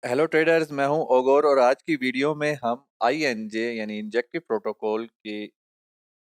Hello traders, मैं हूं ओगोर और आज की वीडियो में हम आईएनजे यानी इंजेक्टिव प्रोटोकॉल की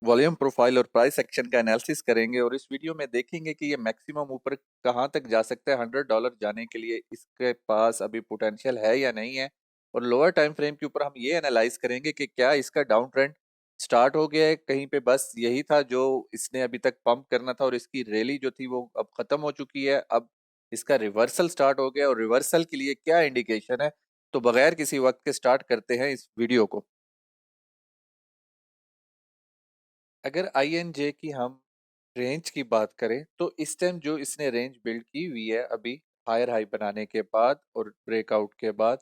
वॉल्यूम प्रोफाइल और प्राइस एक्शन का एनालिसिस करेंगे। और इस वीडियो में देखेंगे कि ये मैक्सिमम ऊपर कहां तक जा सकता है। $100 जाने के लिए इसके पास अभी पोटेंशियल है या नहीं है। और लोअर टाइम फ्रेम के ऊपर हम ये एनालाइज करेंगे कि क्या इसका डाउन ट्रेंड स्टार्ट हो गया है, कहीं पे बस यही था जो इसने अभी तक पंप करना था और इसकी रैली जो थी वो अब खत्म हो चुकी है। अब इसका रिवर्सल स्टार्ट हो गया और रिवर्सल के लिए क्या इंडिकेशन है। तो बगैर किसी वक्त के स्टार्ट करते हैं इस वीडियो को। अगर आईएनजे की हम रेंज की बात करें तो इस टाइम जो इसने रेंज बिल्ड की हुई है अभी हायर हाई बनाने के बाद और ब्रेकआउट के बाद,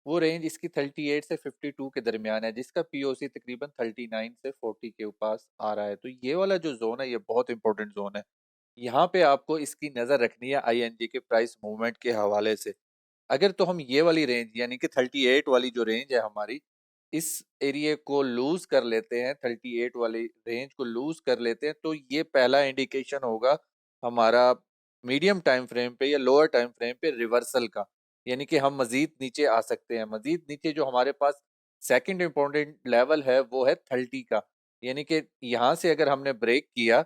वो रेंज इसकी 38 से 52 के दरमियान है, जिसका पीओसी तकरीबन 39 से 40 के पास आ रहा है। तो ये वाला जो जोन है ये बहुत इंपॉर्टेंट जोन है। यहाँ पे आपको इसकी नजर रखनी है आईएनजी के प्राइस मूवमेंट के हवाले से। अगर तो हम ये वाली रेंज यानी कि 38 वाली जो रेंज है हमारी, इस एरिया को लूज कर लेते हैं, 38 वाली रेंज को लूज कर लेते हैं, तो ये पहला इंडिकेशन होगा हमारा मीडियम टाइम फ्रेम पे या लोअर टाइम फ्रेम पे रिवर्सल का। यानी कि हम मजीद नीचे आ सकते हैं। मजीद नीचे जो हमारे पास सेकंड इंपॉर्टेंट लेवल है वो है 30 का। यानी कि यहाँ से अगर हमने ब्रेक किया,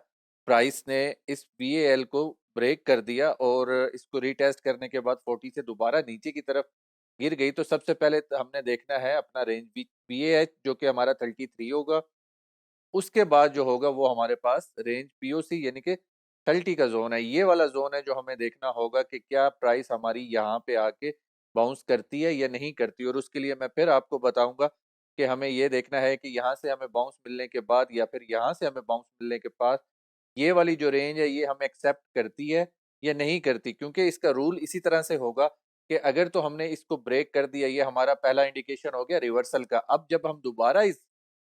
प्राइस ने इस बीएएल को ब्रेक कर दिया और इसको रीटेस्ट करने के बाद 40 से दोबारा नीचे की तरफ गिर गई, तो सबसे पहले हमने देखना है अपना रेंज बीएएच जो कि हमारा 33 होगा। उसके बाद जो होगा वो हमारे पास रेंज पीओसी यानी कि 30 का जोन है। ये वाला जोन है जो हमें देखना होगा कि क्या प्राइस हमारी यहाँ पे आके बाउंस करती है या नहीं करती। और उसके लिए मैं फिर आपको बताऊंगा कि हमें ये देखना है कि यहाँ से हमें बाउंस मिलने के बाद या फिर यहाँ से हमें बाउंस मिलने के बाद ये वाली जो रेंज है ये हम एक्सेप्ट करती है या नहीं करती। क्योंकि इसका रूल इसी तरह से होगा कि अगर तो हमने इसको ब्रेक कर दिया, ये हमारा पहला इंडिकेशन हो गया रिवर्सल का। अब जब हम दोबारा इस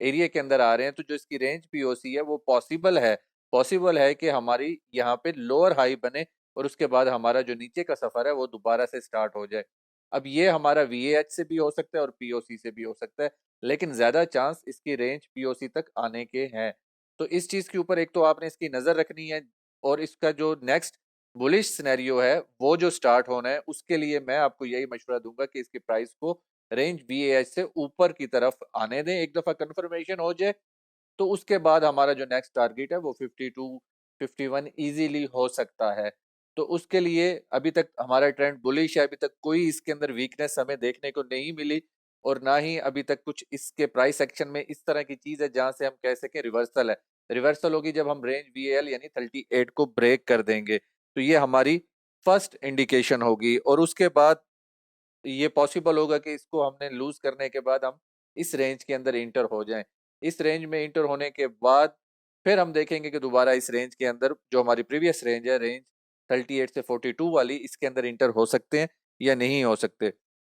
एरिया के अंदर आ रहे हैं तो जो इसकी रेंज पीओसी है वो पॉसिबल है कि हमारी यहाँ पे लोअर हाई बने और उसके बाद हमारा जो नीचे का सफर है वो दोबारा से स्टार्ट हो जाए। अब ये हमारा वीएएच से भी हो सकता है और पीओसी से भी हो सकता है, लेकिन ज्यादा चांस इसकी रेंज पीओसी तक आने के हैं। तो इस चीज के ऊपर एक तो आपने इसकी नजर रखनी है। और इसका जो नेक्स्ट बुलिश सिनेरियो है वो जो स्टार्ट होना है, उसके लिए मैं आपको यही मशवरा दूंगा कि इसकी प्राइस को रेंज बीएएच से ऊपर की तरफ आने दें। एक दफा कंफर्मेशन हो जाए तो उसके बाद हमारा जो नेक्स्ट टारगेट है वो 52 51 इजीली हो सकता है। तो उसके लिए अभी तक हमारा ट्रेंड बुलिश है, अभी तक कोई इसके अंदर वीकनेस हमें देखने को नहीं मिली और ना ही अभी तक कुछ इसके प्राइस एक्शन में इस तरह की चीज है जहां से हम कह सकें रिवर्सल है। रिवर्सल होगी जब हम रेंज वीएल यानी 38 को ब्रेक कर देंगे, तो ये हमारी फर्स्ट इंडिकेशन होगी। और उसके बाद ये पॉसिबल होगा कि इसको हमने लूज करने के बाद हम इस रेंज के अंदर इंटर हो जाएं। इस रेंज में इंटर होने के बाद फिर हम देखेंगे कि दोबारा इस रेंज के अंदर जो हमारी प्रीवियस रेंज है, रेंज 38 से 42 वाली, इसके अंदर इंटर हो सकते हैं या नहीं हो सकते।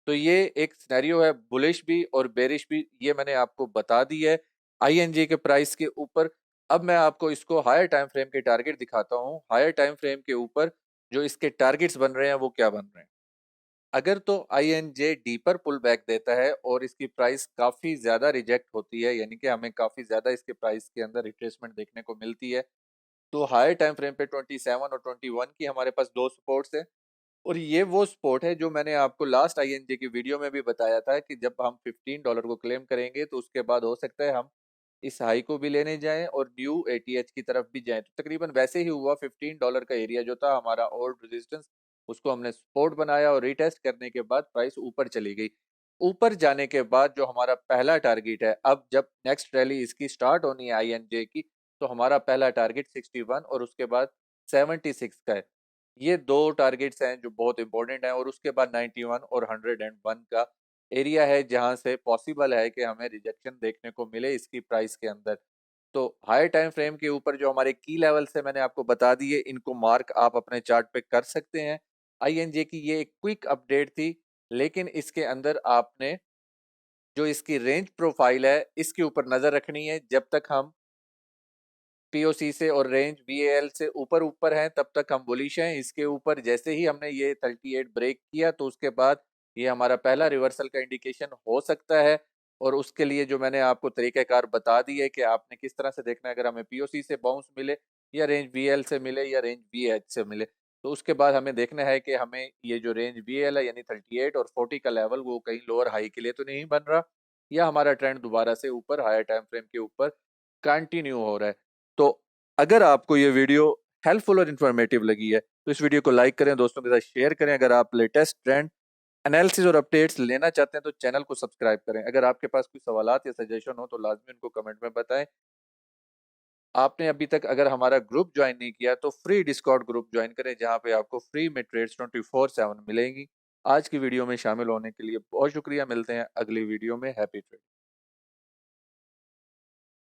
तो ये एक सिनेरियो है बुलिश भी और बेरिश भी, ये मैंने आपको बता दी है आईएनजी के प्राइस के ऊपर। अब मैं आपको इसको हायर टाइम फ्रेम के टारगेट दिखाता हूँ। हायर टाइम फ्रेम के ऊपर जो इसके टारगेट्स बन रहे हैं वो क्या बन रहे हैं। अगर तो आईएनजे डीपर पुल बैक देता है और इसकी प्राइस काफी ज्यादा रिजेक्ट होती है, यानी कि हमें काफी ज्यादा इसके प्राइस के अंदर रिट्रेसमेंट देखने को मिलती है, तो हायर टाइम फ्रेम पे 27 और 21 की हमारे पास दो सपोर्ट्स हैं। और ये वो सपोर्ट है जो मैंने आपको लास्ट आईएनजे की वीडियो में भी बताया था कि जब हम $15 को क्लेम करेंगे तो उसके बाद हो सकता है हम इस हाई को भी लेने जाएं और न्यू एटीएच की तरफ भी जाएं। तो तकरीबन वैसे ही हुआ। $15 का एरिया जो था हमारा ओल्ड रेजिस्टेंस, उसको हमने सपोर्ट बनाया और रीटेस्ट करने के बाद प्राइस ऊपर चली गई। ऊपर जाने के बाद जो हमारा पहला टारगेट है, अब जब नेक्स्ट रैली इसकी स्टार्ट होनी है आईएनजे की, तो हमारा पहला टारगेट 61 और उसके बाद 76 का है। ये दो टारगेट्स हैं जो बहुत इंपॉर्टेंट हैं। और उसके बाद 91 और 101 का एरिया है जहां से पॉसिबल है कि हमें रिजेक्शन देखने को मिले इसकी प्राइस के अंदर। तो हाई टाइम फ्रेम के ऊपर जो हमारे की लेवल से मैंने आपको बता दिए, इनको मार्क आप अपने चार्ट पे कर सकते हैं। आईएनजे की ये एक क्विक अपडेट थी, लेकिन इसके अंदर आपने जो इसकी रेंज प्रोफाइल है इसके ऊपर नजर रखनी है। जब तक हम पीओसी से और रेंज वीएल से ऊपर ऊपर हैं तब तक हम बुलिश हैं। इसके ऊपर जैसे ही हमने ये 38 ब्रेक किया तो उसके बाद ये हमारा पहला रिवर्सल का इंडिकेशन हो सकता है। और उसके लिए जो मैंने आपको तरीक़ाकार बता दी है कि आपने किस तरह से देखना है। अगर हमें पीओसी से बाउंस मिले या रेंज वीएल से मिले या रेंज वीएच से मिले, तो उसके बाद हमें देखना है कि हमें ये जो रेंज वीएल है यानी 38 और 40 का लेवल वो कहीं लोअर हाई के लिए तो नहीं बन रहा, या हमारा ट्रेंड दोबारा से ऊपर हायर टाइम फ्रेम के ऊपर कंटिन्यू हो रहा है। तो अगर आपको ये वीडियो हेल्पफुल और इन्फॉर्मेटिव लगी है तो इस वीडियो को लाइक करें, दोस्तों के साथ शेयर करें। अगर आप लेटेस्ट ट्रेंड एनालिसिस और अपडेट्स लेना चाहते हैं तो चैनल को सब्सक्राइब करें। अगर आपके पास कोई सवालात या सजेशन हो तो लाजमी उनको कमेंट में बताएं। आपने अभी तक अगर हमारा ग्रुप ज्वाइन नहीं किया तो फ्री डिस्कॉर्ड ग्रुप ज्वाइन करें, जहां पे आपको फ्री में ट्रेड्स 24/7 मिलेंगी। आज की वीडियो में शामिल होने के लिए बहुत शुक्रिया। मिलते हैं अगली वीडियो में। Happy trade.